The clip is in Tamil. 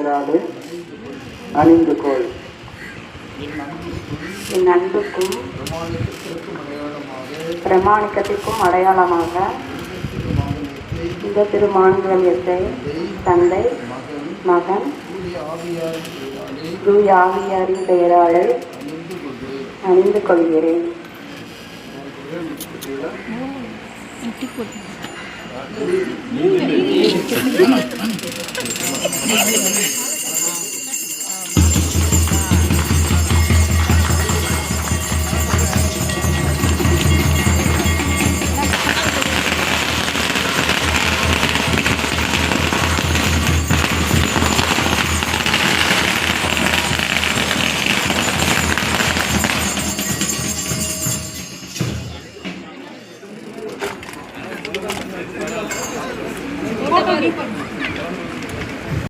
பெயராலே அணிந்து கொள். என் அன்புக்கும் பிரமாணிக்கத்திற்கும் அடையாளமாக இந்த திருமாங்கல்யத்தை தந்தை, மகன், தூய ஆவியாரின் பெயராலே அணிந்து கொள்கிறேன்.